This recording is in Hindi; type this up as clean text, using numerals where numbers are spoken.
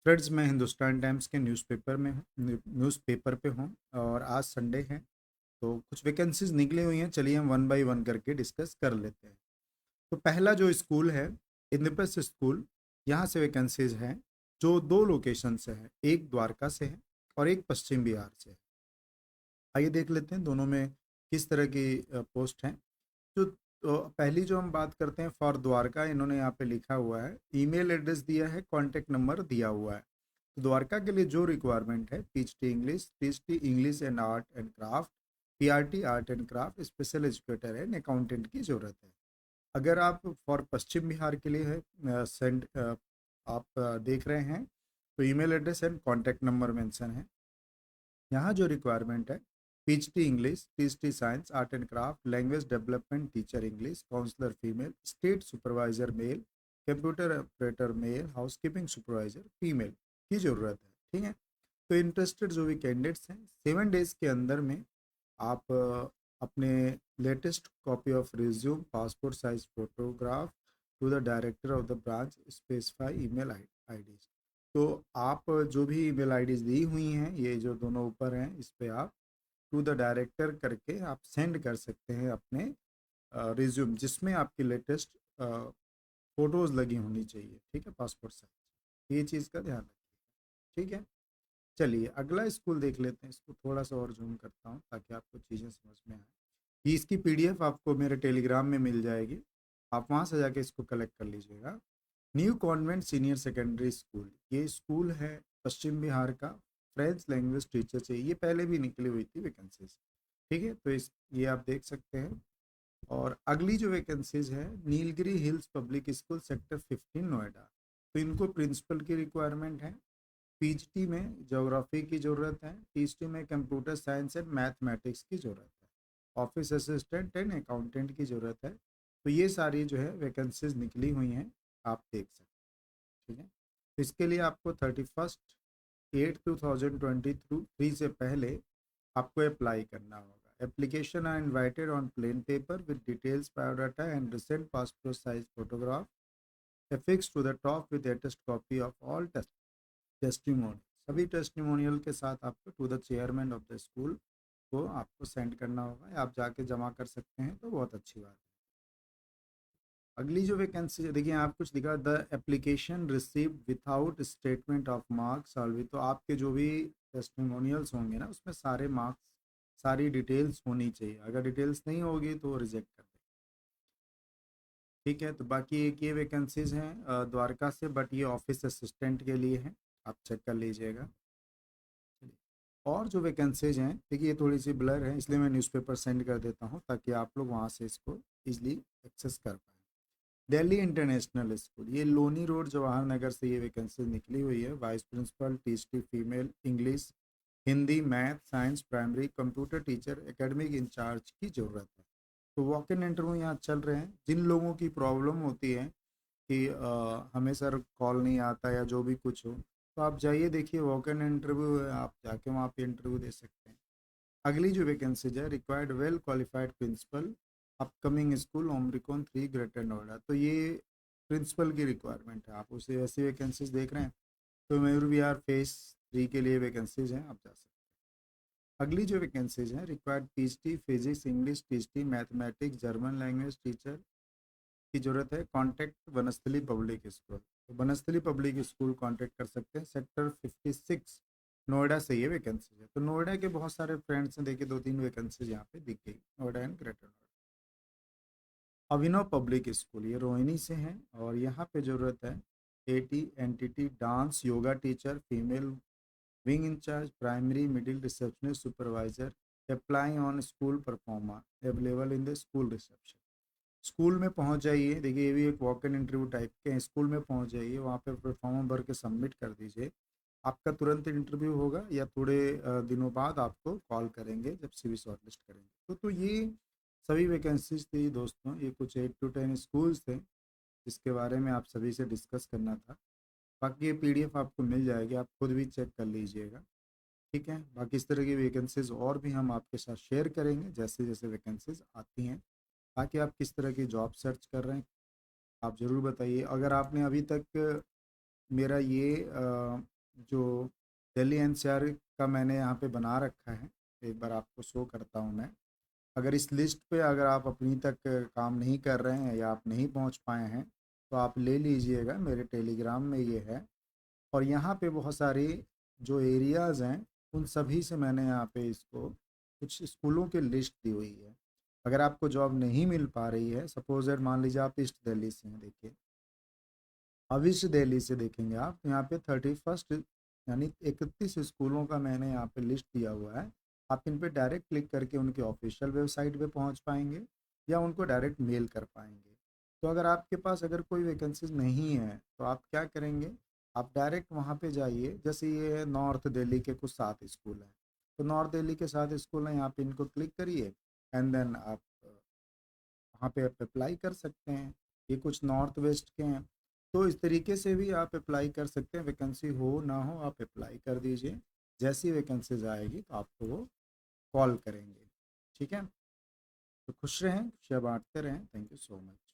फ्रेंड्स, मैं हिंदुस्तान टाइम्स के न्यूज़पेपर पे हूँ और आज संडे है तो कुछ वैकेंसीज निकली हुई हैं। चलिए हम वन बाय वन करके डिस्कस कर लेते हैं। तो पहला जो स्कूल है, इंद्रप्रस्थ स्कूल, यहाँ से वैकेंसीज हैं जो दो लोकेशन से है, एक द्वारका से है और एक पश्चिम बिहार से है। आइए देख लेते हैं दोनों में किस तरह की पोस्ट हैं। जो पहली जो हम बात करते हैं फॉर द्वारका, इन्होंने यहाँ पे लिखा हुआ है, ईमेल एड्रेस दिया है, कॉन्टेक्ट नंबर दिया हुआ है। तो द्वारका के लिए जो रिक्वायरमेंट है, PhD English, PhD English and art and craft, PRT art and craft, special educator and accountant की ज़रूरत है। अगर आप फॉर पश्चिम बिहार के लिए है सेंड आप देख रहे हैं तो email address and contact number mention है। यहाँ जो रिक्वायरमेंट है, PhD English, PhD science, art and craft, language development teacher English, counsellor female, state supervisor male, computer operator male, housekeeping supervisor female की ज़रूरत है। ठीक है। तो इंटरेस्टेड जो भी कैंडिडेट्स हैं, 7 डेज के अंदर में आप अपने latest copy of resume, passport size photograph to the director of the branch, specify email IDs. तो आप जो भी ईमेल आईडीज दी हुई हैं, ये जो दोनों ऊपर हैं, इस पे आप टू द डायरेक्टर करके आप सेंड कर सकते हैं अपने रिज्यूम, जिसमें आपकी लेटेस्ट फोटोज़ लगी होनी चाहिए। ठीक है, पासपोर्ट साइज, ये चीज़ का ध्यान रखिए। ठीक है। चलिए अगला स्कूल देख लेते हैं। इसको थोड़ा सा और जूम करता हूँ ताकि आपको चीज़ें समझ में आए। ये इसकी पीडीएफ आपको मेरे टेलीग्राम में मिल जाएगी, आप वहाँ से जाके इसको कलेक्ट कर लीजिएगा। New convent senior secondary school, ये स्कूल है पश्चिम बिहार का। फ्रेंच लैंग्वेज टीचर चाहिए, ये पहले भी निकली हुई थी वैकेंसीज। ठीक है, तो इस ये आप देख सकते हैं। और अगली जो वैकेंसीज है, Nilgiri hills public school, sector 15, Noida. तो इनको प्रिंसिपल की रिक्वायरमेंट है। पीएचडी में ज्योग्राफी की ज़रूरत है, पीएचडी में कंप्यूटर साइंस एंड मैथमेटिक्स की ज़रूरत है, ऑफिस असिस्टेंट एंड अकाउंटेंट की ज़रूरत है। तो ये सारी जो है वैकेंसीज निकली हुई हैं, आप देख सकते हैं। ठीक है। तो इसके लिए आपको 31/8/2023 से पहले आपको अप्लाई करना होगा। Application are invited on plain paper with details, biodata and recent passport size photograph affixed to the top with latest copy of all testimonial. सभी टेस्टिमोनियल के साथ आपको to the chairman of the school को आपको सेंड करना होगा, या आप जाके जमा कर सकते हैं, तो बहुत अच्छी बात है। अगली जो वैकेंसी देखिए, आप कुछ लिखा, the application receive without statement of marks ऑलवे। तो आपके जो भी टेस्टिमोनियल्स होंगे ना, उसमें सारे मार्क्स, सारी डिटेल्स होनी चाहिए। अगर डिटेल्स नहीं होगी तो रिजेक्ट कर देंगे। ठीक है। तो बाकी एक ये वैकेंसीज हैं द्वारका से, बट ये ऑफिस असिस्टेंट के लिए है, आप चेक कर लीजिएगा। और जो वैकेंसीज हैं, देखिए ये थोड़ी सी ब्लर है, इसलिए मैं न्यूज़पेपर सेंड कर देता हूँ ताकि आप लोग वहाँ से इसको इजीली एक्सेस कर पाएँ। दिल्ली इंटरनेशनल स्कूल, ये लोनी रोड जवाहर नगर से ये वैकेंसी निकली हुई है। Vice principal, teacher female, English, Hindi, math, science, primary, computer teacher, academic in charge की ज़रूरत है। तो वॉक इन इंटरव्यू यहाँ चल रहे हैं। जिन लोगों की प्रॉब्लम होती है कि हमें सर कॉल नहीं आता या जो भी कुछ हो, तो आप जाइए, देखिए वॉक इन इंटरव्यू है, आप जाके वहाँ पे इंटरव्यू दे सकते हैं। अगली जो वैकेंसीज है, required well qualified principal, upcoming school, Omicron 3, greater Noida. तो ये प्रिंसिपल की रिक्वायरमेंट है। आप उसे ऐसी वैकेंसीज देख रहे हैं, तो मयूर विहार फेज 3 के लिए वैकेंसीज हैं, आप जा सकते हैं। अगली जो वैकेंसीज हैं, required PhD physics English, PhD mathematics, German language teacher की ज़रूरत है। कॉन्टैक्ट वनस्थली पब्लिक स्कूल, तो वनस्थली पब्लिक स्कूल कॉन्टैक्ट कर सकते हैं। सेक्टर 56, नोएडा से ये वैकेंसी है। तो नोएडा के बहुत सारे फ्रेंड्स हैं, देखिए 2-3 वैकेंसीज यहाँ पे दिख गई, Noida and greater Noida. Abhinav public school, ये रोहिणी से हैं और यहाँ पे ज़रूरत है एटी एंटिटी dance yoga teacher female, wing in charge, primary middle receptionist supervisor, apply on school performer available in the school reception. School में पहुंच जाइए, देखिए ये भी एक वॉक इन इंटरव्यू टाइप के हैं। स्कूल में पहुंच जाइए, वहाँ पे परफॉर्म भर के सबमिट कर दीजिए। आपका तुरंत इंटरव्यू होगा या थोड़े दिनों बाद आपको कॉल करेंगे जब सीवी शॉर्टलिस्ट करेंगे। तो ये सभी वैकेंसीज थी दोस्तों, ये कुछ 8 to 10 स्कूल्स थे जिसके बारे में आप सभी से डिस्कस करना था। बाकी ये पीडीएफ आपको मिल जाएगी, आप खुद भी चेक कर लीजिएगा। ठीक है। बाकी इस तरह की वैकेंसीज और भी हम आपके साथ शेयर करेंगे जैसे जैसे वैकेंसीज आती हैं। ताकि आप किस तरह की जॉब सर्च कर रहे हैं, आप ज़रूर बताइए। अगर आपने अभी तक मेरा ये जो दिल्ली एनसीआर का मैंने यहाँ पे बना रखा है, एक बार आपको शो करता हूँ मैं। अगर इस लिस्ट पे अगर आप अपनी तक काम नहीं कर रहे हैं या आप नहीं पहुँच पाए हैं तो आप ले लीजिएगा, मेरे टेलीग्राम में ये है। और यहाँ पे बहुत सारी जो एरियाज़ हैं उन सभी से मैंने यहाँ पे इसको कुछ स्कूलों की लिस्ट दी हुई है। अगर आपको जॉब नहीं मिल पा रही है, सपोज दैट मान लीजिए आप ईस्ट दिल्ली से हैं, देखिए अब ईस्ट दिल्ली से देखेंगे आप तो यहाँ पे 31 यानी 31 स्कूलों का मैंने यहाँ पे लिस्ट दिया हुआ है। आप इन पे डायरेक्ट क्लिक करके उनकी ऑफिशियल वेबसाइट पे पहुँच पाएंगे या उनको डायरेक्ट मेल कर पाएंगे। तो अगर आपके पास अगर कोई वैकेंसीज नहीं है तो आप क्या करेंगे, आप डायरेक्ट वहाँ पे जाइए। जैसे ये नॉर्थ दिल्ली के कुछ 7 स्कूल हैं, तो नॉर्थ दिल्ली के 7 स्कूल हैं, यहाँ पे इनको क्लिक करिए एंड देन आप वहाँ पे आप अप्लाई कर सकते हैं। ये कुछ नॉर्थ वेस्ट के हैं, तो इस तरीके से भी आप अप्लाई कर सकते हैं। वैकेंसी हो ना हो आप अप्लाई कर दीजिए, जैसी वैकेंसीज आएगी तो आपको वो कॉल करेंगे। ठीक है, तो खुश रहें, खुशियाँ बांटते रहें। Thank you so much.